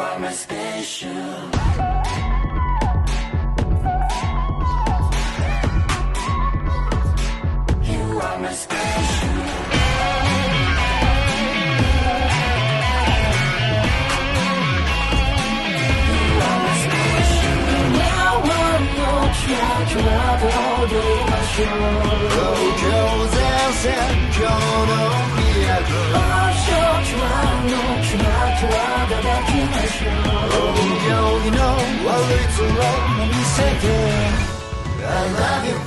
are my special. You are my special. You are my special. Now I'm your track, 나도 내 마셔. 교자세 겨누 미야고. 어서 좋아, 너 좋아, 좋아, 다 같이 마셔. 여기 너 원래 들어 이 세계. I love you.